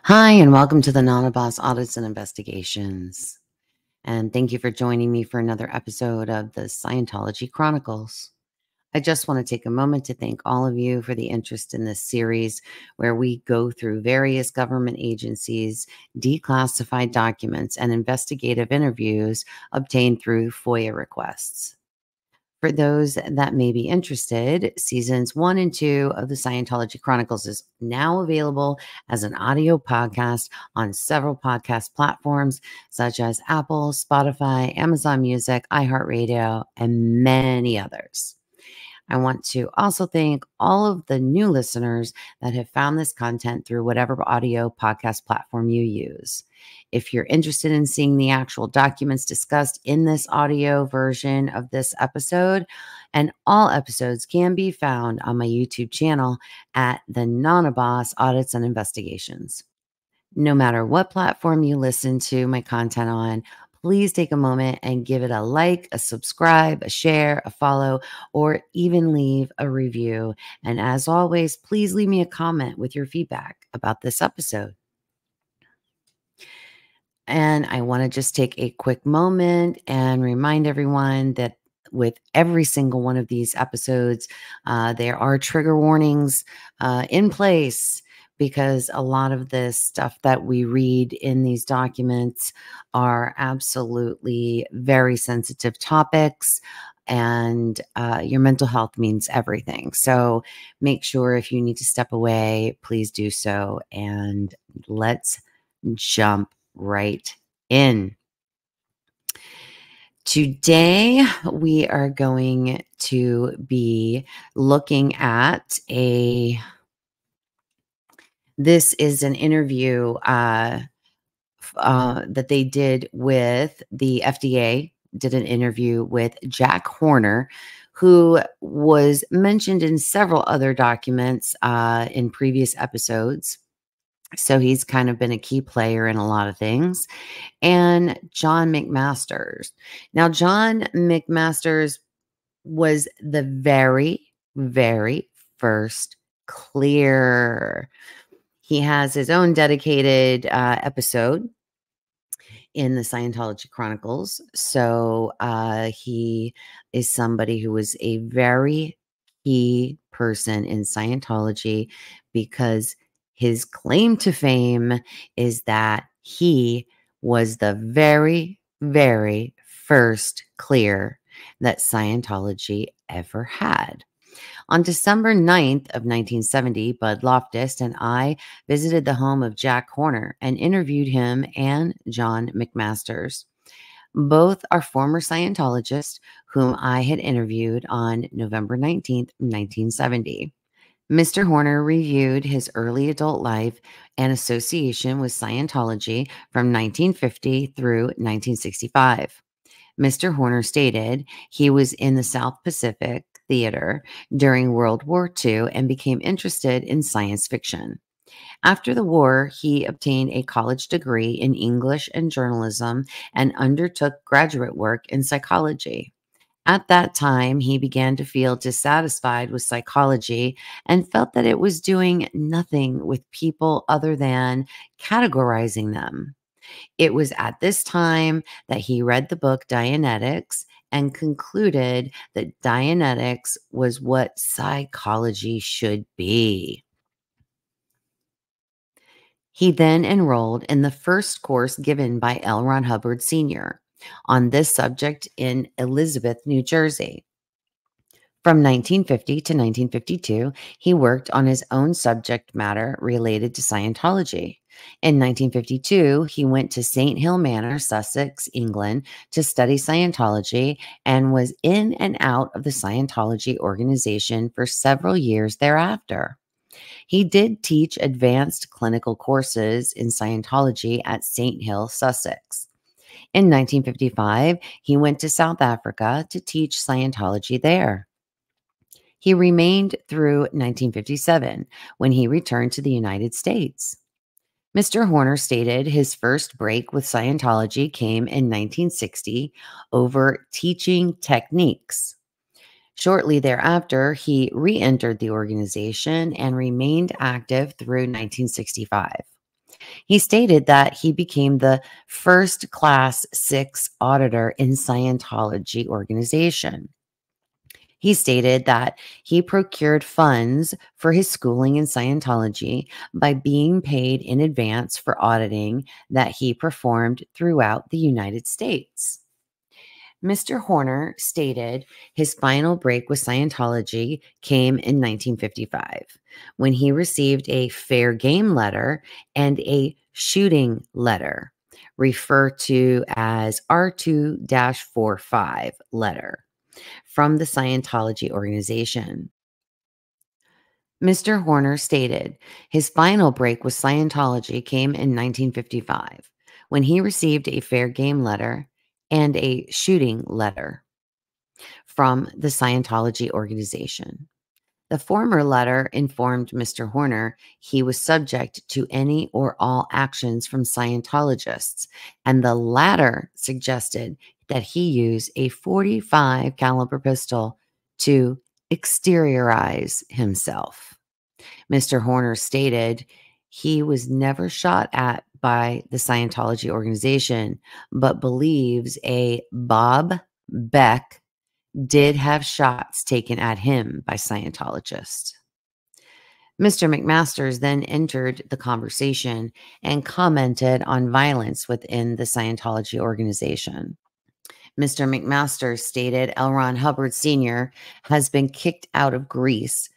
Hi, and welcome to the Boss Audits and Investigations. And thank you for joining me for another episode of the Scientology Chronicles. I just want to take a moment to thank all of you for the interest in this series where we go through various government agencies, declassified documents, and investigative interviews obtained through FOIA requests. For those that may be interested, seasons 1 and 2 of the Scientology Chronicles is now available as an audio podcast on several podcast platforms such as Apple, Spotify, Amazon Music, iHeartRadio, and many others. I want to also thank all of the new listeners that have found this content through whatever audio podcast platform you use. If you're interested in seeing the actual documents discussed in this audio version of this episode, and all episodes can be found on my YouTube channel at the Boss Audits and Investigations. No matter what platform you listen to my content on, please take a moment and give it a like, a subscribe, a share, a follow, or even leave a review. And as always, please leave me a comment with your feedback about this episode. And I want to just take a quick moment and remind everyone that with every single one of these episodes, there are trigger warnings in place, because a lot of this stuff that we read in these documents are absolutely very sensitive topics, and your mental health means everything. So make sure if you need to step away, please do so. And let's jump right in. Today, we are going to be looking at this is an interview that they did with the FDA, did an interview with Jack Horner, who was mentioned in several other documents in previous episodes. So he's kind of been a key player in a lot of things. And John McMaster. Now, John McMaster was the very, very first clear. He has his own dedicated episode in the Scientology Chronicles. So he is somebody who was a very key person in Scientology, because his claim to fame is that he was the very, very first clear that Scientology ever had. On December 9th of 1970, Bud Loftus and I visited the home of Jack Horner and interviewed him and John McMaster. Both are former Scientologists whom I had interviewed on November 19th, 1970. Mr. Horner reviewed his early adult life and association with Scientology from 1950 through 1965. Mr. Horner stated he was in the South Pacific Theater during World War II and became interested in science fiction. After the war, he obtained a college degree in English and journalism and undertook graduate work in psychology. At that time, he began to feel dissatisfied with psychology and felt that it was doing nothing with people other than categorizing them. It was at this time that he read the book Dianetics and concluded that Dianetics was what psychology should be. He then enrolled in the first course given by L. Ron Hubbard Sr. on this subject in Elizabeth, New Jersey. From 1950 to 1952, he worked on his own subject matter related to Scientology. In 1952, he went to St. Hill Manor, Sussex, England, to study Scientology and was in and out of the Scientology organization for several years thereafter. He did teach advanced clinical courses in Scientology at St. Hill, Sussex. In 1955, he went to South Africa to teach Scientology there. He remained through 1957 when he returned to the United States. Mr. Horner stated his first break with Scientology came in 1960 over teaching techniques. Shortly thereafter, he re-entered the organization and remained active through 1965. He stated that he became the first Class 6 auditor in Scientology organization. He stated that he procured funds for his schooling in Scientology by being paid in advance for auditing that he performed throughout the United States. Mr. Horner stated his final break with Scientology came in 1955 when he received a fair game letter and a shooting letter, referred to as R2 45 letter, from the Scientology organization. Mr. Horner stated his final break with Scientology came in 1955 when he received a fair game letter and a shooting letter from the Scientology organization. The former letter informed Mr. Horner he was subject to any or all actions from Scientologists, and the latter suggested that he use a 45 caliber pistol to exteriorize himself. Mr. Horner stated he was never shot at by the Scientology organization, but believes a Bob Beck did have shots taken at him by Scientologists. Mr. McMasters then entered the conversation and commented on violence within the Scientology organization. Mr. McMaster stated L. Ron Hubbard Sr. has been kicked out of Greece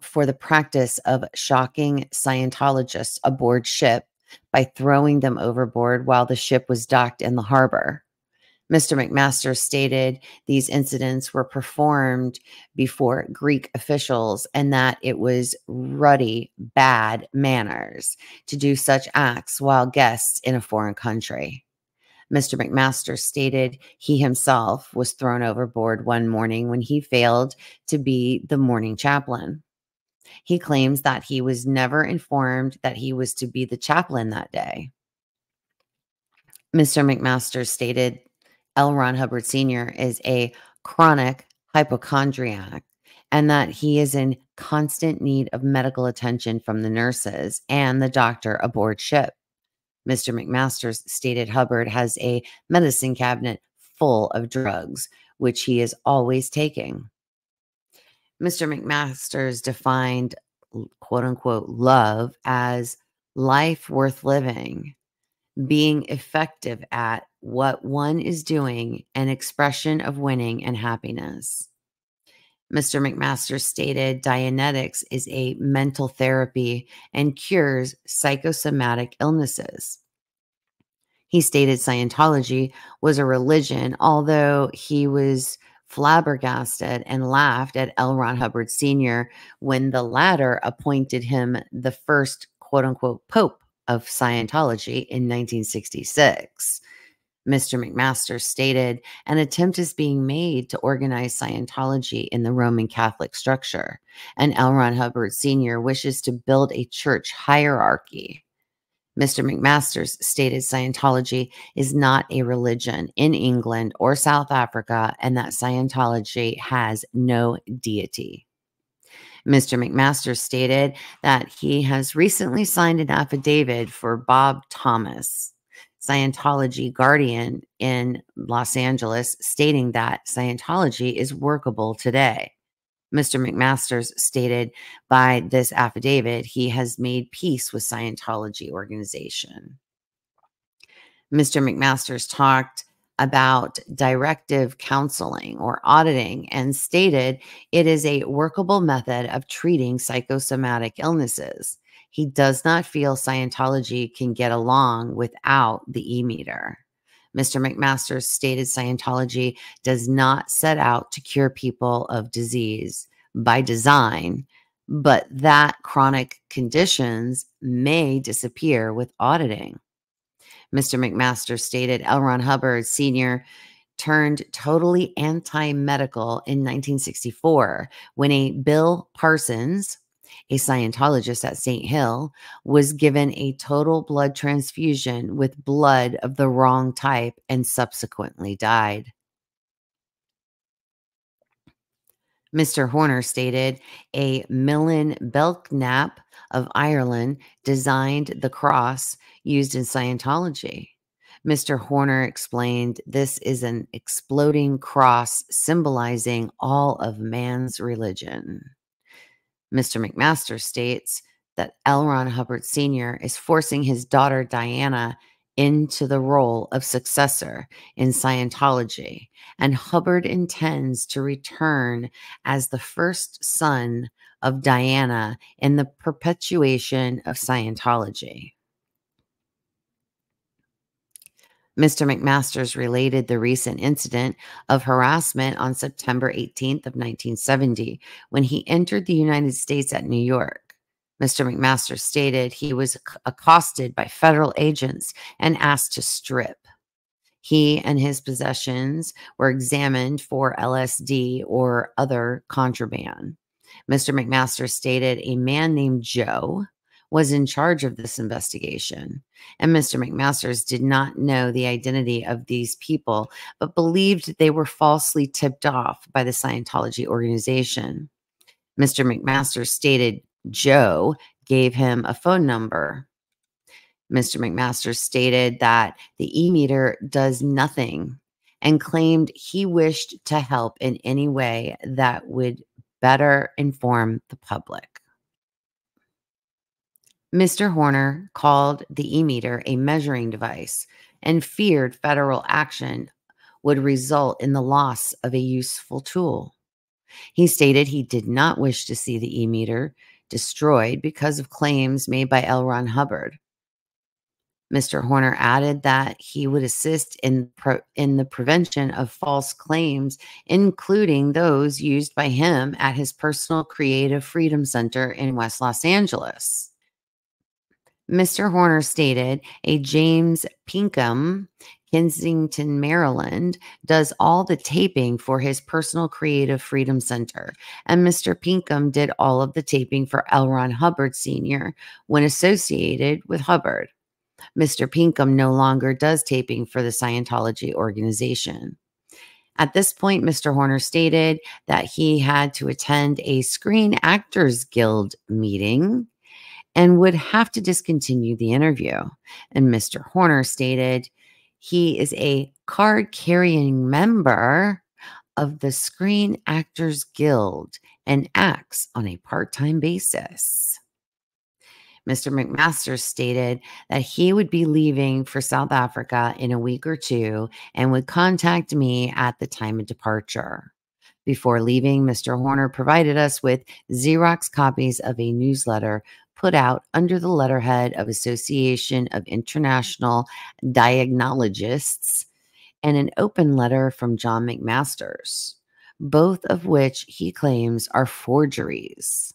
for the practice of shocking Scientologists aboard ship by throwing them overboard while the ship was docked in the harbor. Mr. McMaster stated these incidents were performed before Greek officials and that it was ruddy, bad manners to do such acts while guests in a foreign country. Mr. McMaster stated he himself was thrown overboard one morning when he failed to be the morning chaplain. He claims that he was never informed that he was to be the chaplain that day. Mr. McMaster stated L. Ron Hubbard Sr. is a chronic hypochondriac and that he is in constant need of medical attention from the nurses and the doctor aboard ship. Mr. McMaster stated Hubbard has a medicine cabinet full of drugs, which he is always taking. Mr. McMaster's defined, quote unquote, love as life worth living, being effective at what one is doing, an expression of winning and happiness. Mr. McMaster stated Dianetics is a mental therapy and cures psychosomatic illnesses. He stated Scientology was a religion, although he was flabbergasted and laughed at L. Ron Hubbard Sr. when the latter appointed him the first quote unquote Pope of Scientology in 1966. Mr. McMaster stated an attempt is being made to organize Scientology in the Roman Catholic structure, and L. Ron Hubbard Sr. wishes to build a church hierarchy. Mr. McMaster stated Scientology is not a religion in England or South Africa and that Scientology has no deity. Mr. McMaster stated that he has recently signed an affidavit for Bob Thomas, Scientology guardian in Los Angeles, stating that Scientology is workable today. Mr. McMaster stated by this affidavit, he has made peace with Scientology organization. Mr. McMaster talked about directive counseling or auditing and stated it is a workable method of treating psychosomatic illnesses. He does not feel Scientology can get along without the e-meter. Mr. McMaster stated Scientology does not set out to cure people of disease by design, but that chronic conditions may disappear with auditing. Mr. McMaster stated L. Ron Hubbard Sr. turned totally anti-medical in 1964 when a Bill Parsons, a Scientologist at St. Hill, was given a total blood transfusion with blood of the wrong type and subsequently died. Mr. Horner stated a Millen Belknap of Ireland designed the cross used in Scientology. Mr. Horner explained this is an exploding cross symbolizing all of man's religion. Mr. McMaster states that L. Ron Hubbard Sr. is forcing his daughter Diana into the role of successor in Scientology, and Hubbard intends to return as the first son of Diana in the perpetuation of Scientology. Mr. McMasters related the recent incident of harassment on September 18th of 1970 when he entered the United States at New York. Mr. McMaster stated he was accosted by federal agents and asked to strip. He and his possessions were examined for LSD or other contraband. Mr. McMaster stated a man named Joe was in charge of this investigation, and Mr. McMasters did not know the identity of these people, but believed they were falsely tipped off by the Scientology organization. Mr. McMaster stated Joe gave him a phone number. Mr. McMaster stated that the e-meter does nothing and claimed he wished to help in any way that would better inform the public. Mr. Horner called the e-meter a measuring device and feared federal action would result in the loss of a useful tool. He stated he did not wish to see the e-meter destroyed because of claims made by L. Ron Hubbard. Mr. Horner added that he would assist in the prevention of false claims, including those used by him at his personal Creative Freedom Center in West Los Angeles. Mr. Horner stated a James Pinkham, Kensington, Maryland, does all the taping for his personal Creative Freedom Center, and Mr. Pinkham did all of the taping for L. Ron Hubbard Sr. when associated with Hubbard. Mr. Pinkham no longer does taping for the Scientology organization. At this point, Mr. Horner stated that he had to attend a Screen Actors Guild meeting and would have to discontinue the interview. And Mr. Horner stated he is a card-carrying member of the Screen Actors Guild and acts on a part-time basis. Mr. McMaster stated that he would be leaving for South Africa in a week or two and would contact me at the time of departure. Before leaving, Mr. Horner provided us with Xerox copies of a newsletter put out under the letterhead of Association of International Diagnologists and an open letter from John McMasters, both of which he claims are forgeries.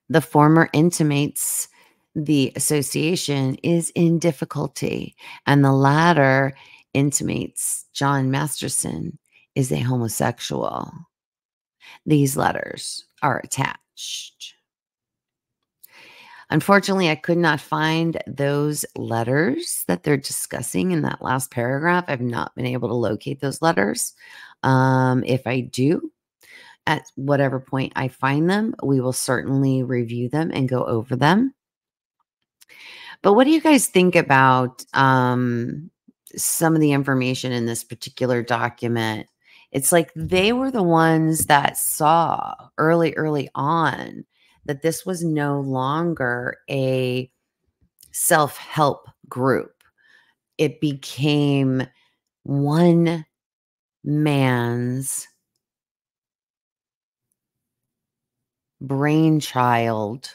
The former intimates the association is in difficulty, and the latter intimates John Masterson is a homosexual. These letters are attached. Unfortunately, I could not find those letters that they're discussing in that last paragraph. I've not been able to locate those letters. If I do, at whatever point I find them, we will certainly review them and go over them. But what do you guys think about some of the information in this particular document? It's like they were the ones that saw early on that this was no longer a self-help group. It became one man's brainchild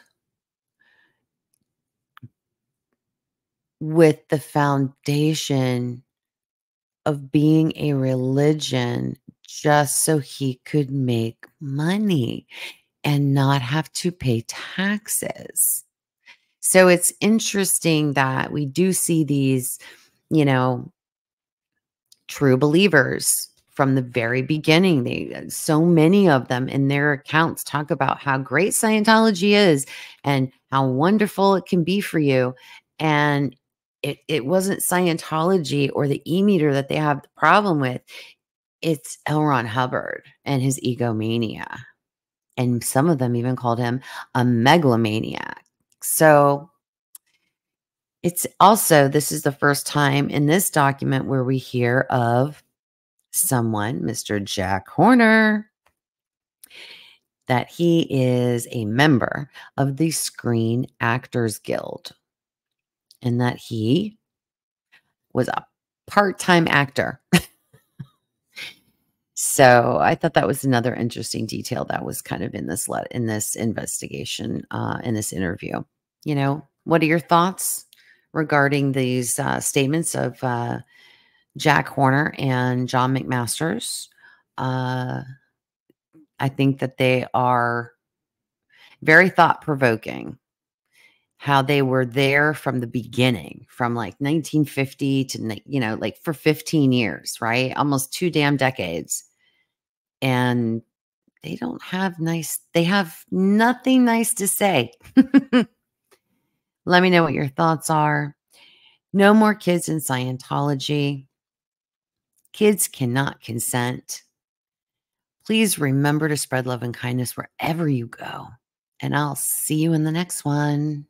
with the foundation of being a religion just so he could make money and not have to pay taxes. So it's interesting that we do see these, true believers from the very beginning. So many of them in their accounts talk about how great Scientology is and how wonderful it can be for you. And it wasn't Scientology or the e-meter that they have the problem with. it's L. Ron Hubbard and his egomania. And some of them even called him a megalomaniac. So it's also, this is the first time in this document where we hear of someone, Mr. Jack Horner, that he is a member of the Screen Actors Guild and that he was a part-time actor. So I thought that was another interesting detail that was kind of in this investigation, in this interview. You know, what are your thoughts regarding these statements of Jack Horner and John McMaster's? I think that they are very thought-provoking. How they were there from the beginning, from like 1950 to, you know, like for 15 years, right? Almost 2 damn decades. And they have nothing nice to say. Let me know what your thoughts are. No more kids in Scientology. Kids cannot consent. Please remember to spread love and kindness wherever you go. And I'll see you in the next one.